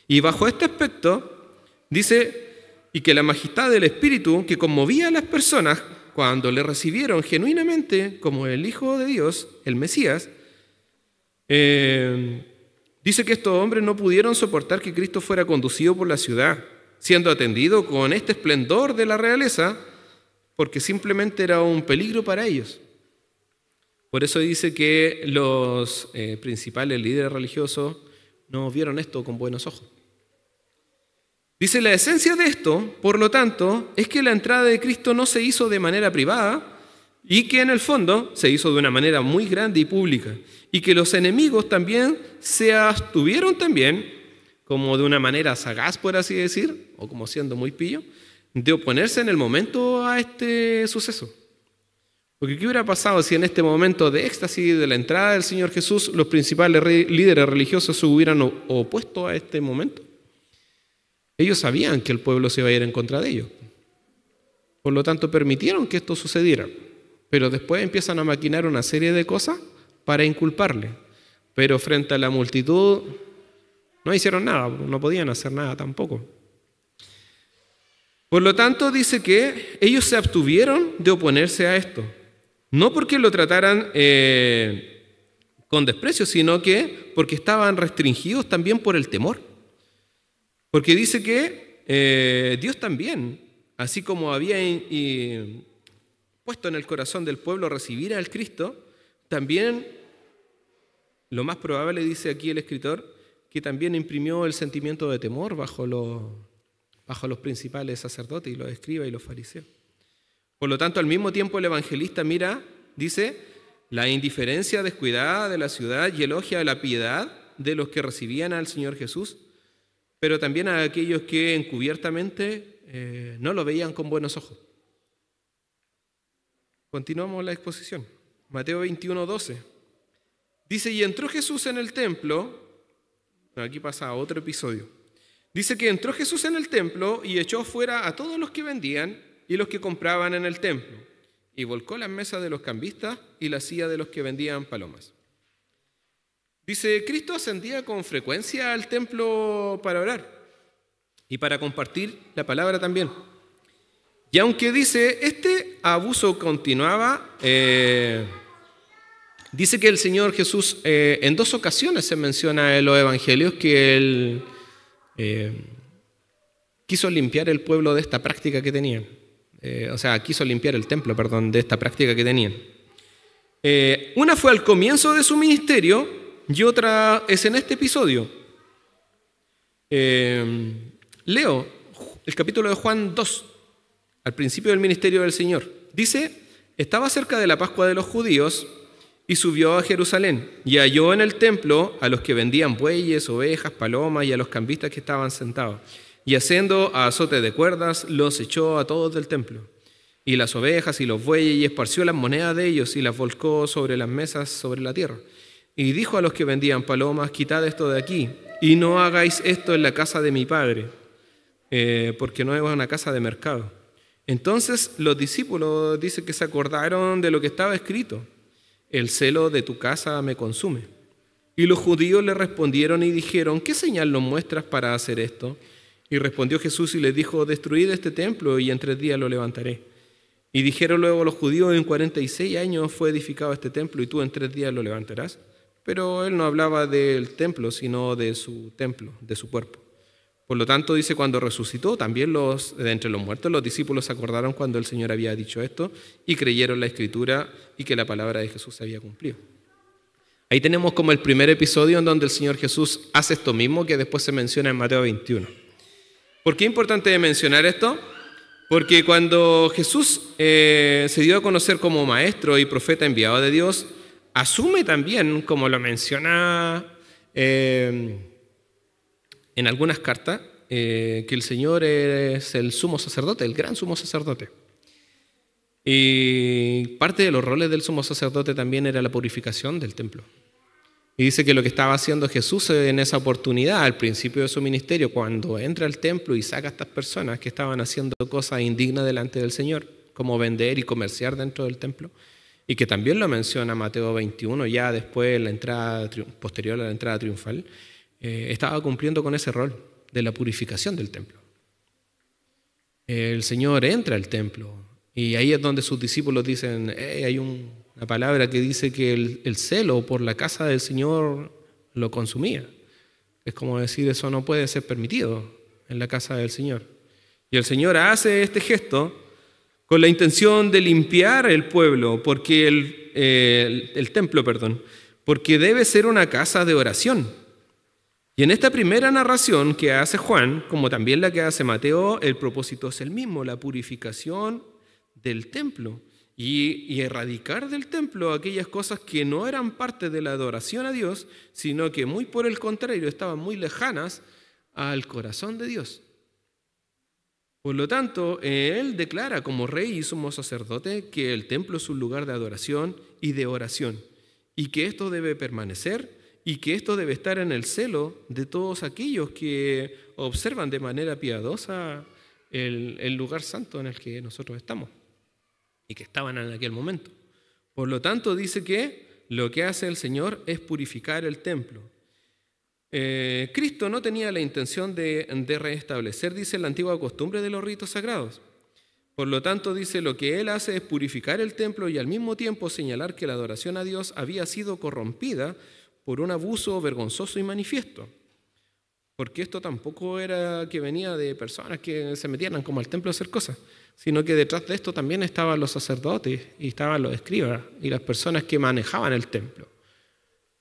Y bajo este aspecto, dice, y que la majestad del Espíritu que conmovía a las personas cuando le recibieron genuinamente como el Hijo de Dios, el Mesías, dice que estos hombres no pudieron soportar que Cristo fuera conducido por la ciudad, siendo atendido con este esplendor de la realeza, porque simplemente era un peligro para ellos. Por eso dice que los principales líderes religiosos no vieron esto con buenos ojos. Dice, la esencia de esto, por lo tanto, es que la entrada de Cristo no se hizo de manera privada y que en el fondo se hizo de una manera muy grande y pública. Y que los enemigos también se abstuvieron también, como de una manera sagaz, por así decir, o como siendo muy pillo, de oponerse en el momento a este suceso. Porque ¿qué hubiera pasado si en este momento de éxtasis de la entrada del Señor Jesús los principales líderes religiosos se hubieran opuesto a este momento? Ellos sabían que el pueblo se iba a ir en contra de ellos. Por lo tanto, permitieron que esto sucediera. Pero después empiezan a maquinar una serie de cosas para inculparle. Pero frente a la multitud no hicieron nada, no podían hacer nada tampoco. Por lo tanto, dice que ellos se abstuvieron de oponerse a esto. No porque lo trataran con desprecio, sino que porque estaban restringidos también por el temor. Porque dice que Dios también, así como había puesto en el corazón del pueblo recibir al Cristo, también lo más probable, dice aquí el escritor, que también imprimió el sentimiento de temor bajo los principales sacerdotes y los escribas y los fariseos. Por lo tanto, al mismo tiempo el evangelista mira, dice, la indiferencia descuidada de la ciudad y elogia la piedad de los que recibían al Señor Jesús, pero también a aquellos que encubiertamente no lo veían con buenos ojos. Continuamos la exposición. Mateo 21:12. Dice, y entró Jesús en el templo, aquí pasa a otro episodio. Dice que entró Jesús en el templo y echó fuera a todos los que vendían y los que compraban en el templo, y volcó las mesas de los cambistas y la silla de los que vendían palomas. Dice, Cristo ascendía con frecuencia al templo para orar y para compartir la palabra también. Y aunque dice, este abuso continuaba, dice que el Señor Jesús en 2 ocasiones se menciona en los evangelios que Él quiso limpiar el pueblo de esta práctica que tenían. Quiso limpiar el templo, de esta práctica que tenían. Una fue al comienzo de su ministerio y otra es en este episodio. Leo el capítulo de Juan 2, al principio del ministerio del Señor. Dice, estaba cerca de la Pascua de los judíos y subió a Jerusalén y halló en el templo a los que vendían bueyes, ovejas, palomas y a los cambistas que estaban sentados. Y haciendo a azote de cuerdas, los echó a todos del templo. Y las ovejas y los bueyes, y esparció las monedas de ellos, y las volcó sobre las mesas sobre la tierra. Y dijo a los que vendían palomas, quitad esto de aquí, y no hagáis esto en la casa de mi padre, porque no es una casa de mercado. Entonces los discípulos, dice que se acordaron de lo que estaba escrito, el celo de tu casa me consume. Y los judíos le respondieron y dijeron, ¿qué señal nos muestras para hacer esto? Y respondió Jesús y les dijo, destruid este templo y en 3 días lo levantaré. Y dijeron luego los judíos, en 46 años fue edificado este templo y tú en 3 días lo levantarás. Pero él no hablaba del templo, sino de su templo, de su cuerpo. Por lo tanto, dice, cuando resucitó, también de entre los muertos, los discípulos se acordaron cuando el Señor había dicho esto y creyeron la Escritura y que la palabra de Jesús se había cumplido. Ahí tenemos como el primer episodio en donde el Señor Jesús hace esto mismo que después se menciona en Mateo 21. ¿Por qué es importante mencionar esto? Porque cuando Jesús se dio a conocer como maestro y profeta enviado de Dios, asume también, como lo menciona en algunas cartas, que el Señor es el sumo sacerdote, el gran sumo sacerdote. Y parte de los roles del sumo sacerdote también era la purificación del templo. Y dice que lo que estaba haciendo Jesús en esa oportunidad, al principio de su ministerio, cuando entra al templo y saca a estas personas que estaban haciendo cosas indignas delante del Señor, como vender y comerciar dentro del templo, y que también lo menciona Mateo 21, ya después, posterior a la entrada triunfal, estaba cumpliendo con ese rol de la purificación del templo. El Señor entra al templo y ahí es donde sus discípulos dicen, hay una palabra que dice que el celo por la casa del Señor lo consumía. Es como decir, eso no puede ser permitido en la casa del Señor. Y el Señor hace este gesto con la intención de limpiar el pueblo, porque el templo, porque debe ser una casa de oración. Y en esta primera narración que hace Juan, como también la que hace Mateo, el propósito es el mismo, la purificación del templo y erradicar del templo aquellas cosas que no eran parte de la adoración a Dios, sino que muy por el contrario estaban muy lejanas al corazón de Dios. Por lo tanto, él declara como rey y sumo sacerdote que el templo es un lugar de adoración y de oración, y que esto debe permanecer y que esto debe estar en el celo de todos aquellos que observan de manera piadosa el lugar santo en el que nosotros estamos y que estaban en aquel momento. Por lo tanto, dice que lo que hace el Señor es purificar el templo. Cristo no tenía la intención de restablecer, dice, la antigua costumbre de los ritos sagrados. Por lo tanto, dice, lo que Él hace es purificar el templo y al mismo tiempo señalar que la adoración a Dios había sido corrompida por un abuso vergonzoso y manifiesto. porque esto tampoco era que venía de personas que se metieran como al templo a hacer cosas, sino que detrás de esto también estaban los sacerdotes y estaban los escribas y las personas que manejaban el templo.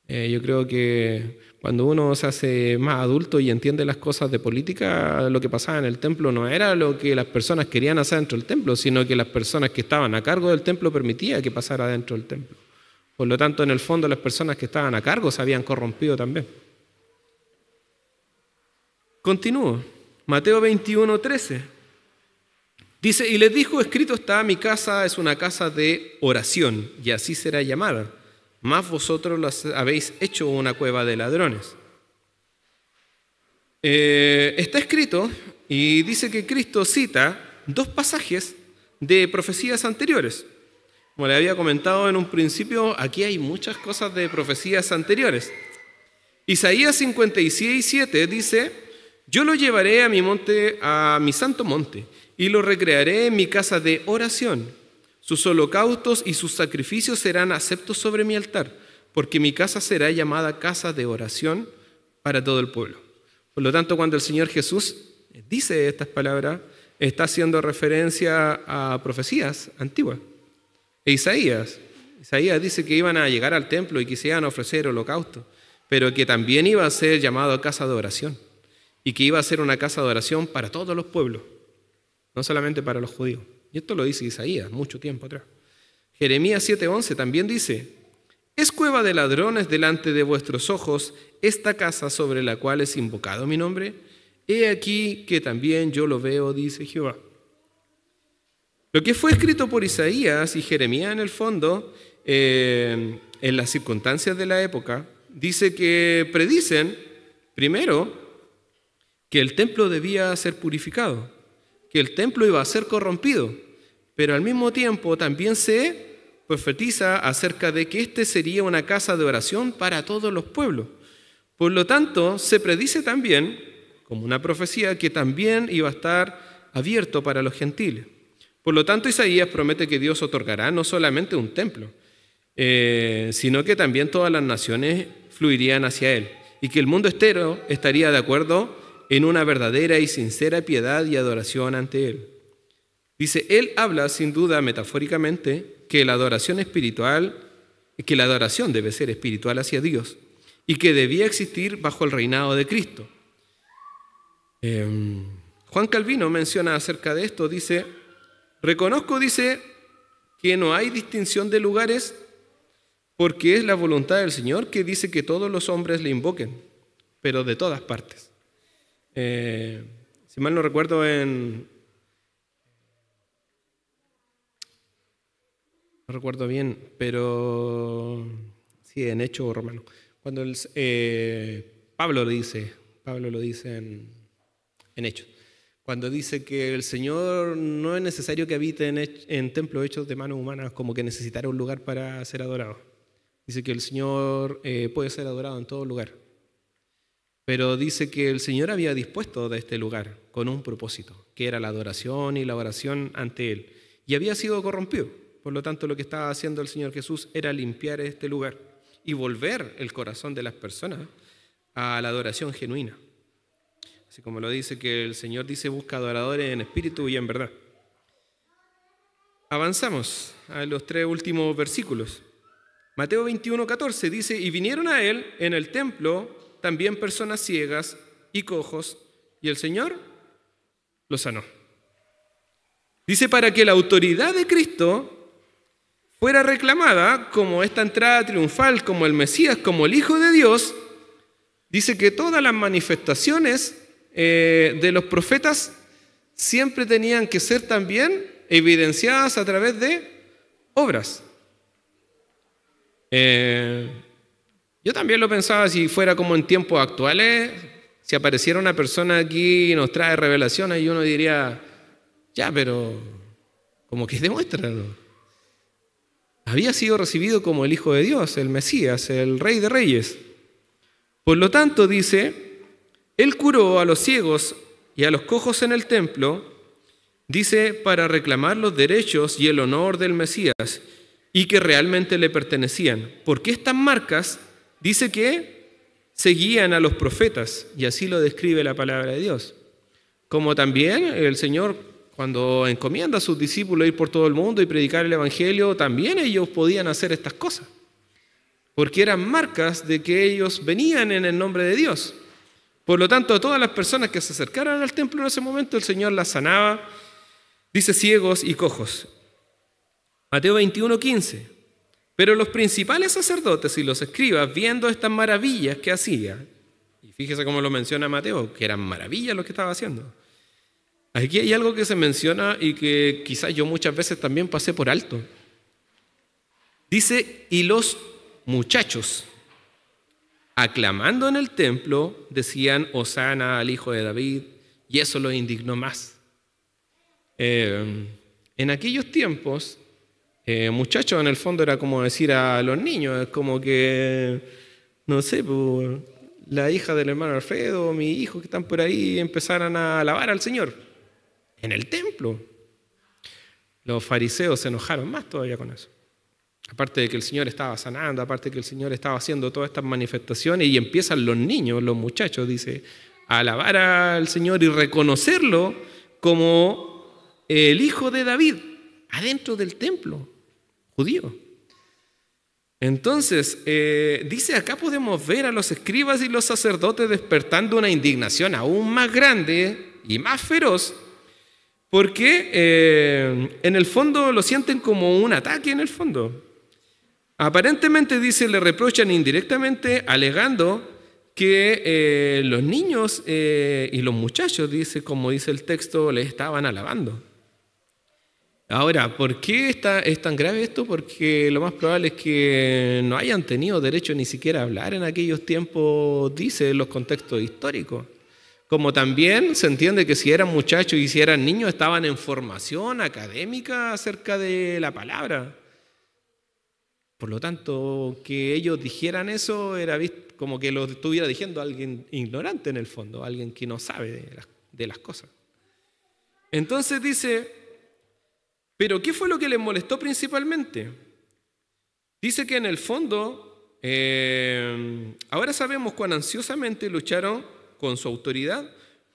Yo creo que cuando uno se hace más adulto y entiende las cosas de política, lo que pasaba en el templo no era lo que las personas querían hacer dentro del templo, sino que las personas que estaban a cargo del templo permitían que pasara dentro del templo. Por lo tanto, en el fondo, las personas que estaban a cargo se habían corrompido también. Continúo. Mateo 21:13. Dice, y les dijo, escrito está, mi casa es una casa de oración, y así será llamada. Mas vosotros las habéis hecho una cueva de ladrones. Está escrito, y dice que Cristo cita 2 pasajes de profecías anteriores. Como le había comentado en un principio, aquí hay muchas cosas de profecías anteriores. Isaías 56:7 dice, yo lo llevaré a mi monte, a mi santo monte, y lo recrearé en mi casa de oración. Sus holocaustos y sus sacrificios serán aceptos sobre mi altar, porque mi casa será llamada casa de oración para todo el pueblo. Por lo tanto, cuando el Señor Jesús dice estas palabras, está haciendo referencia a profecías antiguas. Isaías dice que iban a llegar al templo y que se iban a ofrecer holocaustos, pero que también iba a ser llamado a casa de oración y que iba a ser una casa de oración para todos los pueblos, no solamente para los judíos. Y esto lo dice Isaías mucho tiempo atrás. Jeremías 7:11 también dice, es cueva de ladrones delante de vuestros ojos esta casa sobre la cual es invocado mi nombre. He aquí que también yo lo veo, dice Jehová. Lo que fue escrito por Isaías y Jeremías en el fondo, en las circunstancias de la época, dice que predicen, primero, que el templo debía ser purificado, que el templo iba a ser corrompido, pero al mismo tiempo también se profetiza acerca de que este sería una casa de oración para todos los pueblos. Por lo tanto, se predice también, como una profecía, que también iba a estar abierto para los gentiles. Por lo tanto, Isaías promete que Dios otorgará no solamente un templo, sino que también todas las naciones fluirían hacia él y que el mundo entero estaría de acuerdo en una verdadera y sincera piedad y adoración ante él. Dice, él habla sin duda metafóricamente que la adoración debe ser espiritual hacia Dios y que debía existir bajo el reinado de Cristo. Juan Calvino menciona acerca de esto, dice, reconozco, dice, que no hay distinción de lugares porque es la voluntad del Señor que dice que todos los hombres le invoquen, pero de todas partes. Si mal no recuerdo, no recuerdo bien, pero sí, en Hechos Romanos. Cuando Pablo lo dice en Hechos. Cuando dice que el Señor no es necesario que habite en templos hechos de manos humanas, como que necesitara un lugar para ser adorado. Dice que el Señor puede ser adorado en todo lugar. Pero dice que el Señor había dispuesto de este lugar con un propósito, que era la adoración y la oración ante Él. Y había sido corrompido. Por lo tanto, lo que estaba haciendo el Señor Jesús era limpiar este lugar y volver el corazón de las personas a la adoración genuina. Así como lo dice que el Señor dice, busca adoradores en espíritu y en verdad. Avanzamos a los 3 últimos versículos. Mateo 21:14 dice, y vinieron a él en el templo también personas ciegas y cojos, y el Señor los sanó. Dice, para que la autoridad de Cristo fuera reclamada como esta entrada triunfal, como el Mesías, como el Hijo de Dios, dice que todas las manifestaciones de los profetas siempre tenían que ser también evidenciadas a través de obras. Yo también lo pensaba si fuera como en tiempos actuales, si apareciera una persona aquí y nos trae revelaciones y uno diría, ya, pero como que demuéstralo. Había sido recibido como el Hijo de Dios, el Mesías, el Rey de Reyes. Por lo tanto, dice, Él curó a los ciegos y a los cojos en el templo, dice, para reclamar los derechos y el honor del Mesías y que realmente le pertenecían. Porque estas marcas, dice que seguían a los profetas, y así lo describe la palabra de Dios. Como también el Señor, cuando encomienda a sus discípulos ir por todo el mundo y predicar el Evangelio, también ellos podían hacer estas cosas, porque eran marcas de que ellos venían en el nombre de Dios. Por lo tanto, a todas las personas que se acercaran al templo en ese momento, el Señor las sanaba, dice ciegos y cojos. Mateo 21:15. Pero los principales sacerdotes y los escribas, viendo estas maravillas que hacía, y fíjese cómo lo menciona Mateo, que eran maravillas lo que estaba haciendo. Aquí hay algo que se menciona y que quizás yo muchas veces también pasé por alto. Dice, y los muchachos, aclamando en el templo, decían, Hosana al Hijo de David, y eso los indignó más. En aquellos tiempos, muchachos en el fondo era como decir a los niños, es como que, no sé, pues, la hija del hermano Alfredo, mi hijo que están por ahí, empezaran a alabar al Señor en el templo. Los fariseos se enojaron más todavía con eso. Aparte de que el Señor estaba sanando, aparte de que el Señor estaba haciendo todas estas manifestaciones, y empiezan los niños, los muchachos, dice, a alabar al Señor y reconocerlo como el Hijo de David, adentro del templo judío. Entonces, dice, acá podemos ver a los escribas y los sacerdotes despertando una indignación aún más grande y más feroz, porque en el fondo lo sienten como un ataque en el fondo. Aparentemente, dice, le reprochan indirectamente, alegando que los niños y los muchachos, dice, como dice el texto, les estaban alabando. Ahora, ¿por qué es tan grave esto? Porque lo más probable es que no hayan tenido derecho ni siquiera a hablar en aquellos tiempos, dice, en los contextos históricos. Como también se entiende que si eran muchachos y si eran niños, estaban en formación académica acerca de la palabra. Por lo tanto, que ellos dijeran eso era visto como que lo estuviera diciendo alguien ignorante en el fondo, alguien que no sabe de las cosas. Entonces dice, ¿pero qué fue lo que les molestó principalmente? Dice que en el fondo, ahora sabemos cuán ansiosamente lucharon con su autoridad,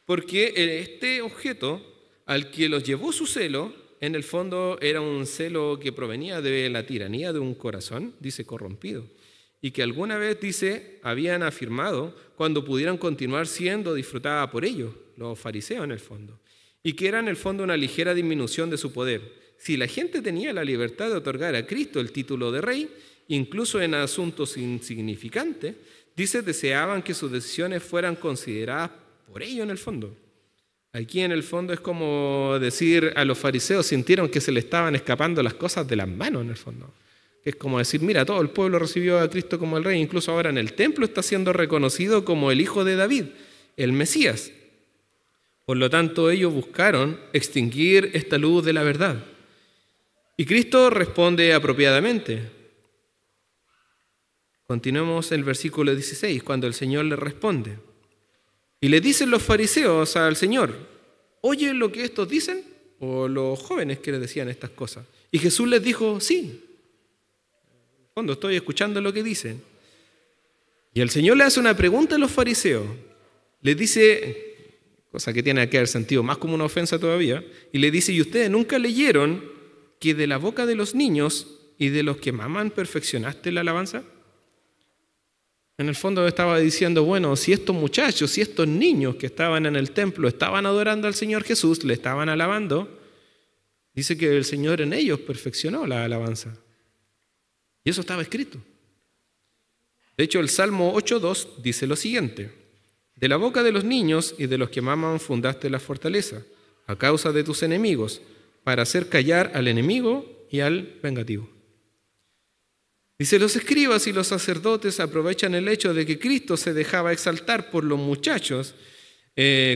porque este objeto al que los llevó su celo, en el fondo era un celo que provenía de la tiranía de un corazón, dice, corrompido, y que alguna vez, dice, habían afirmado cuando pudieran continuar siendo disfrutada por ellos, los fariseos en el fondo, y que era en el fondo una ligera disminución de su poder. Si la gente tenía la libertad de otorgar a Cristo el título de rey, incluso en asuntos insignificantes, dice, deseaban que sus decisiones fueran consideradas por ellos en el fondo. Aquí en el fondo es como decir, a los fariseos sintieron que se le estaban escapando las cosas de las manos en el fondo. Es como decir, mira, todo el pueblo recibió a Cristo como el rey, incluso ahora en el templo está siendo reconocido como el Hijo de David, el Mesías. Por lo tanto, ellos buscaron extinguir esta luz de la verdad. Y Cristo responde apropiadamente. Continuemos el versículo 16, cuando el Señor le responde. Y le dicen los fariseos al Señor, ¿oye lo que estos dicen? O los jóvenes que le decían estas cosas. Y Jesús les dijo, sí. En el fondo estoy escuchando lo que dicen. Y el Señor le hace una pregunta a los fariseos. Les dice, cosa que tiene que haber sentido más como una ofensa todavía, y le dice, ¿y ustedes nunca leyeron que de la boca de los niños y de los que maman perfeccionaste la alabanza? En el fondo estaba diciendo, bueno, si estos muchachos, si estos niños que estaban en el templo estaban adorando al Señor Jesús, le estaban alabando, dice que el Señor en ellos perfeccionó la alabanza. Y eso estaba escrito. De hecho, el Salmo 8:2 dice lo siguiente, de la boca de los niños y de los que maman fundaste la fortaleza, a causa de tus enemigos, para hacer callar al enemigo y al vengativo. Dice, los escribas y los sacerdotes aprovechan el hecho de que Cristo se dejaba exaltar por los muchachos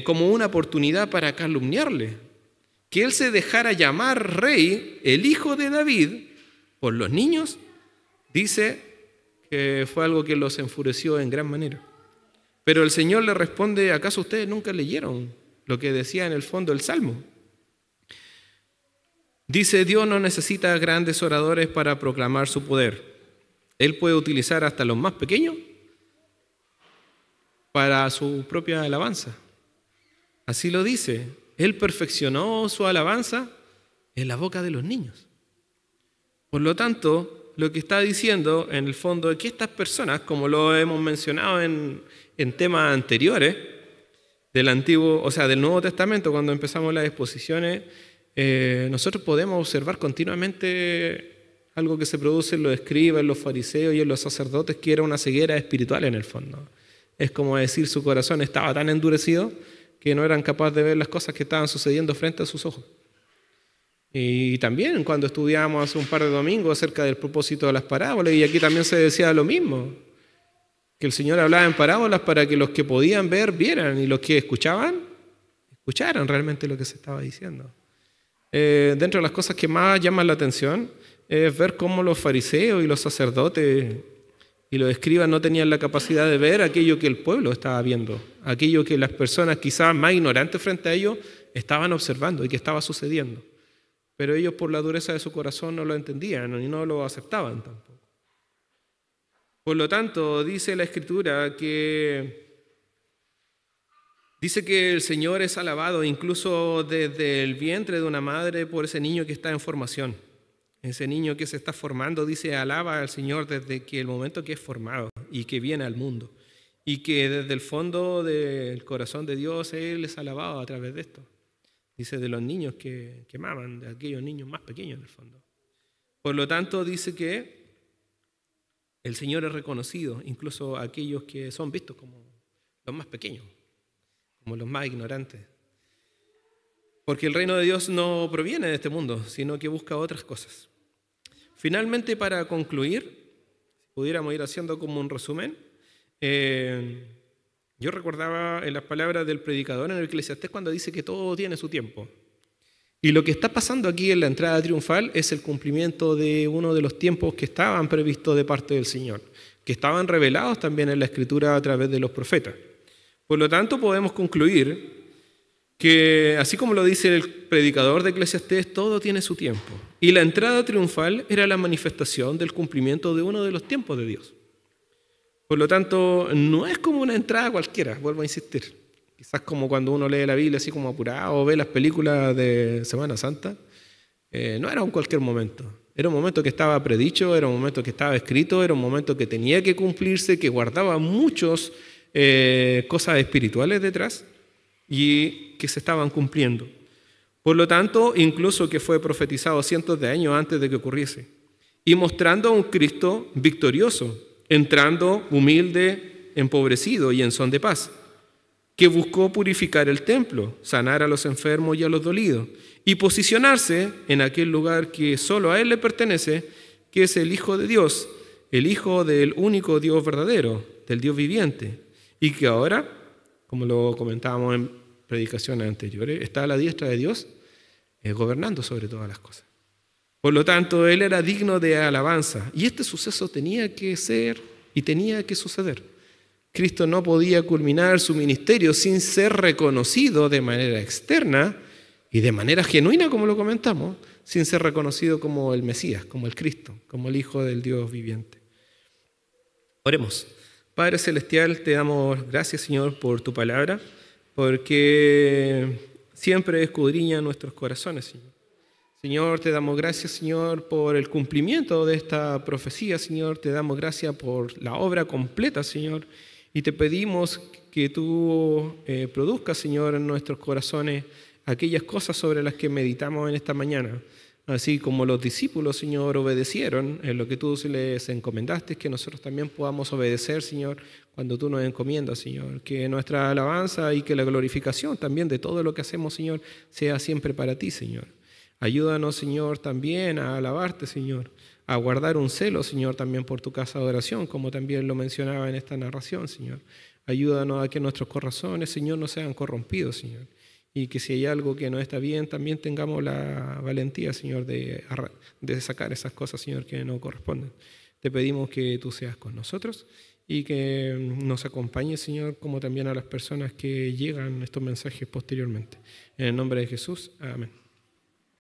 como una oportunidad para calumniarle. Que Él se dejara llamar rey, el Hijo de David, por los niños, dice que fue algo que los enfureció en gran manera. Pero el Señor le responde, ¿acaso ustedes nunca leyeron lo que decía en el fondo el Salmo? Dice, Dios no necesita grandes oradores para proclamar su poder. Él puede utilizar hasta los más pequeños para su propia alabanza. Así lo dice. Él perfeccionó su alabanza en la boca de los niños. Por lo tanto, lo que está diciendo en el fondo es que estas personas, como lo hemos mencionado en temas anteriores del Antiguo, o sea, del Nuevo Testamento, cuando empezamos las exposiciones, nosotros podemos observar continuamente algo que se produce en los escribas, en los fariseos y en los sacerdotes, que era una ceguera espiritual en el fondo. Es como decir, su corazón estaba tan endurecido que no eran capaces de ver las cosas que estaban sucediendo frente a sus ojos. Y también cuando estudiamos hace un par de domingos acerca del propósito de las parábolas, y aquí también se decía lo mismo, que el Señor hablaba en parábolas para que los que podían ver, vieran, y los que escuchaban, escucharan realmente lo que se estaba diciendo. Dentro de las cosas que más llaman la atención es ver cómo los fariseos y los sacerdotes y los escribas no tenían la capacidad de ver aquello que el pueblo estaba viendo, aquello que las personas quizás más ignorantes frente a ellos estaban observando y que estaba sucediendo. Pero ellos, por la dureza de su corazón, no lo entendían y no lo aceptaban tampoco. Por lo tanto, dice la Escritura que el Señor es alabado incluso desde el vientre de una madre por ese niño que está en formación. Ese niño que se está formando, dice, alaba al Señor desde que el momento que es formado y que viene al mundo. Y que desde el fondo del corazón de Dios Él es alabado a través de esto. Dice de los niños que maman, de aquellos niños más pequeños en el fondo. Por lo tanto, dice que el Señor es reconocido, incluso a aquellos que son vistos como los más pequeños, como los más ignorantes. Porque el reino de Dios no proviene de este mundo, sino que busca otras cosas. Finalmente, para concluir, si pudiéramos ir haciendo como un resumen, yo recordaba en las palabras del predicador en el Eclesiastés cuando dice que todo tiene su tiempo. Y lo que está pasando aquí en la entrada triunfal es el cumplimiento de uno de los tiempos que estaban previstos de parte del Señor, que estaban revelados también en la Escritura a través de los profetas. Por lo tanto, podemos concluir que, así como lo dice el predicador de Eclesiastés, todo tiene su tiempo. Y la entrada triunfal era la manifestación del cumplimiento de uno de los tiempos de Dios. Por lo tanto, no es como una entrada cualquiera, vuelvo a insistir. Quizás como cuando uno lee la Biblia así como apurado o ve las películas de Semana Santa, no era un cualquier momento. Era un momento que estaba predicho, era un momento que estaba escrito, era un momento que tenía que cumplirse, que guardaba muchas cosas espirituales detrás y que se estaban cumpliendo. Por lo tanto, incluso que fue profetizado cientos de años antes de que ocurriese, y mostrando a un Cristo victorioso, entrando humilde, empobrecido y en son de paz, que buscó purificar el templo, sanar a los enfermos y a los dolidos, y posicionarse en aquel lugar que solo a Él le pertenece, que es el Hijo de Dios, el Hijo del único Dios verdadero, del Dios viviente, y que ahora, como lo comentábamos en predicaciones anteriores, está a la diestra de Dios, gobernando sobre todas las cosas. Por lo tanto, Él era digno de alabanza, y este suceso tenía que ser y tenía que suceder. Cristo no podía culminar su ministerio sin ser reconocido de manera externa y de manera genuina, como lo comentamos, sin ser reconocido como el Mesías, como el Cristo, como el Hijo del Dios viviente. Oremos. Padre Celestial, te damos gracias, Señor, por tu palabra, porque siempre escudriña nuestros corazones, Señor. Señor, te damos gracias, Señor, por el cumplimiento de esta profecía, Señor. Te damos gracias por la obra completa, Señor. Y te pedimos que tú produzcas, Señor, en nuestros corazones aquellas cosas sobre las que meditamos en esta mañana. Así como los discípulos, Señor, obedecieron en lo que tú les encomendaste, que nosotros también podamos obedecer, Señor, cuando tú nos encomiendas, Señor. Que nuestra alabanza y que la glorificación también de todo lo que hacemos, Señor, sea siempre para ti, Señor. Ayúdanos, Señor, también a alabarte, Señor, a guardar un celo, Señor, también por tu casa de oración, como también lo mencionaba en esta narración, Señor. Ayúdanos a que nuestros corazones, Señor, no sean corrompidos, Señor. Y que si hay algo que no está bien, también tengamos la valentía, Señor, de sacar esas cosas, Señor, que no corresponden. Te pedimos que tú seas con nosotros y que nos acompañes, Señor, como también a las personas que llegan estos mensajes posteriormente. En el nombre de Jesús, amén.